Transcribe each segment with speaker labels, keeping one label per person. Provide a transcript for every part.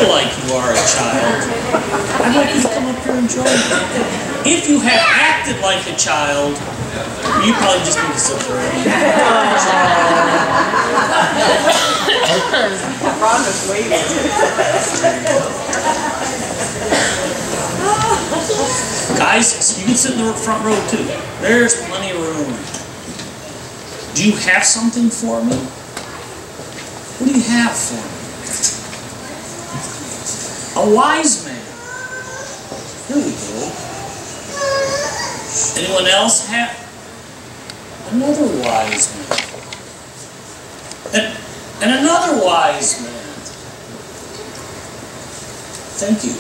Speaker 1: like you are a child, I'd like you to come up here and join me. If you have acted like a child, you probably just need to sit there.
Speaker 2: Rhonda's waiting.
Speaker 1: Guys, you can sit in the front row too. There's plenty of room. Do you have something for me? What do you have for me? A wise man. Here we go. Anyone else have another wise man? And another wise man. Thank you.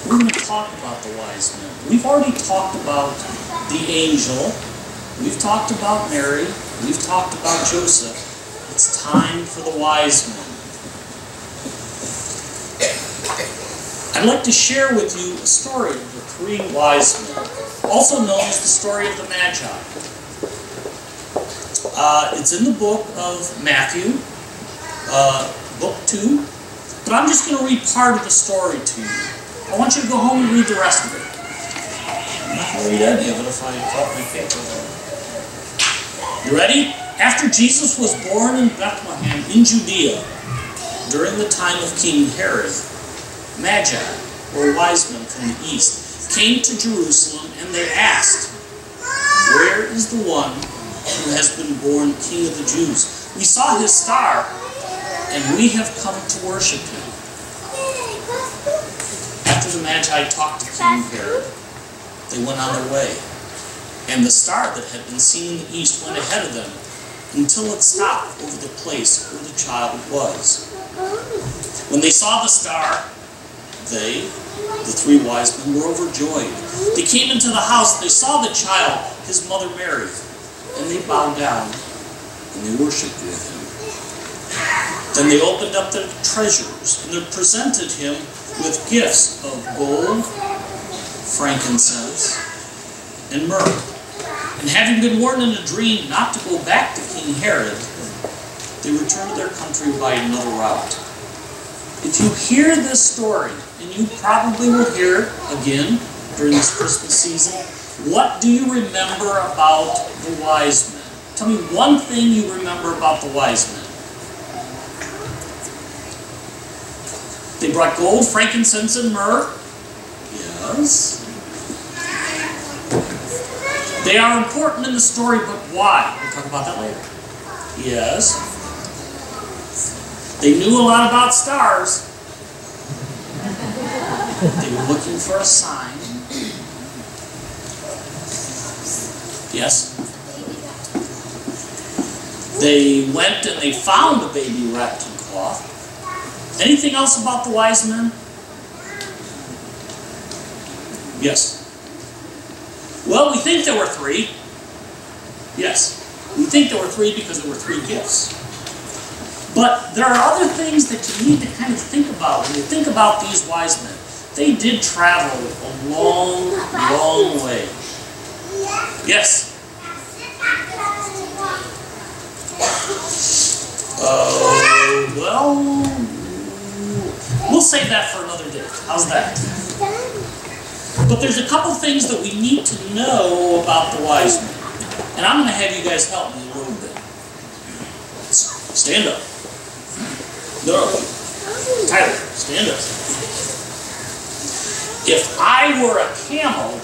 Speaker 1: We're going to talk about the wise men. We've already talked about the angel. We've talked about Mary. We've talked about Joseph. It's time for the wise men. I'd like to share with you a story of the three wise men, also known as the story of the Magi. It's in the book of Matthew, book 2, but I'm just going to read part of the story to you. I want you to go home and read the rest of it. I'm not going to read any of it if I caught my paper. You ready? After Jesus was born in Bethlehem in Judea, during the time of King Herod, Magi, or wise men from the east, came to Jerusalem, and they asked, "Where is the one who has been born King of the Jews? We saw his star, and we have come to worship him." After the Magi talked to King Herod, they went on their way, and the star that had been seen in the east went ahead of them until it stopped over the place where the child was. When they saw the star, they, the three wise men, were overjoyed. They came into the house, they saw the child, his mother Mary, and they bowed down and they worshipped with him. Then they opened up their treasures and they presented him with gifts of gold, frankincense, and myrrh. And having been warned in a dream not to go back to King Herod, they returned to their country by another route. If you hear this story, and you probably will hear it again during this Christmas season, what do you remember about the wise men? Tell me one thing you remember about the wise men. They brought gold, frankincense, and myrrh. Yes. They are important in the story, but why? We'll talk about that later. Yes. They knew a lot about stars. They were looking for a sign. Yes. They went and they found a baby wrapped in cloth. Anything else about the wise men? Yes. Well, we think there were three. Yes. We think there were three because there were three gifts. But there are other things that you need to kind of think about when you think about these wise men. They did travel a long, long way. Yes? Well, we'll save that for another day. How's that? But there's a couple things that we need to know about the wise men. And I'm going to have you guys help me a little bit. Stand up. No. Tyler, stand up. If I were a camel,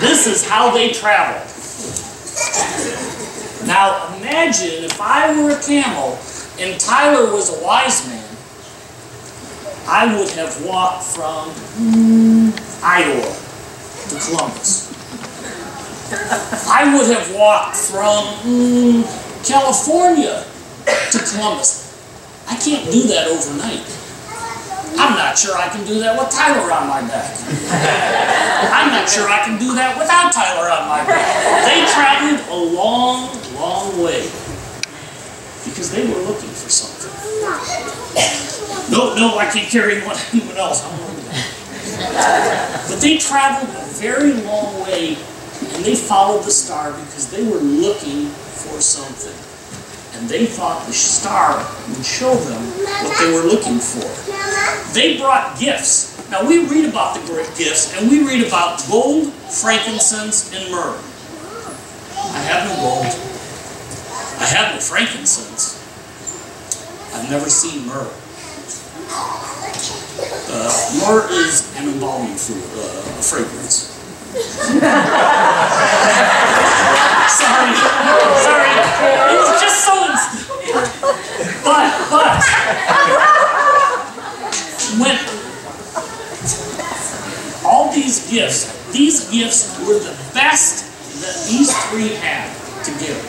Speaker 1: this is how they traveled. Now imagine if I were a camel and Tyler was a wise man, I would have walked from Iowa to Columbus. I would have walked from California to Columbus. I can't do that overnight. I'm not sure I can do that with Tyler on my back. I'm not sure I can do that without Tyler on my back. They traveled a long, long way because they were looking for something. No, I can't carry anyone else. I'm worried about it. But they traveled a very long way, and they followed the star because they were looking for something. and they thought the star would show them what they were looking for. They brought gifts. Now we read about the great gifts, and we read about gold, frankincense, and myrrh. I have no gold. I have no frankincense. I've never seen myrrh. Myrrh is an embalming fluid, a fragrance. Sorry. It was just so but when all these gifts were the best that these three had to give.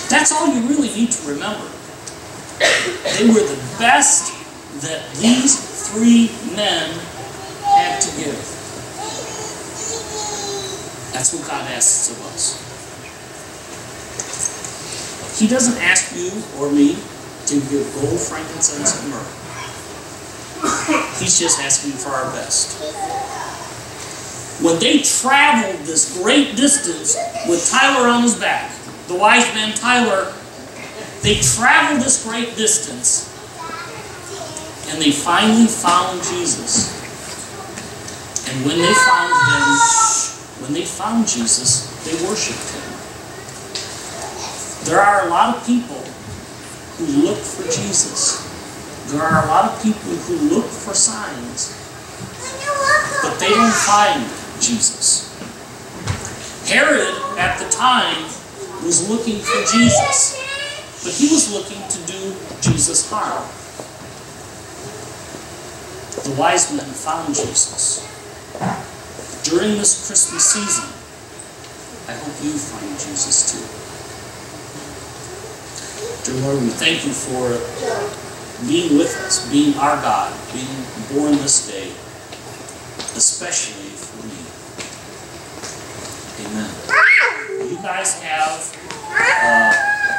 Speaker 1: That's all you really need to remember. They were the best that these three men had to give. That's what God asks of us. He doesn't ask you or me to give gold, frankincense, and myrrh. He's just asking for our best. When they traveled this great distance with Tyler on his back, the wise man Tyler, they traveled this great distance, and they finally found Jesus. And when they found Jesus, they worshiped him. There are a lot of people who look for Jesus. There are a lot of people who look for signs, but they don't find Jesus. Herod, at the time, was looking for Jesus, but he was looking to do Jesus harm. The wise men found Jesus. During this Christmas season, I hope you find Jesus too. Dear Lord, we thank you for being with us, being our God, being born this day, especially for me. Amen. You guys have a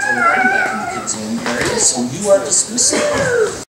Speaker 1: program back in the kids' zone area, so you are dismissed.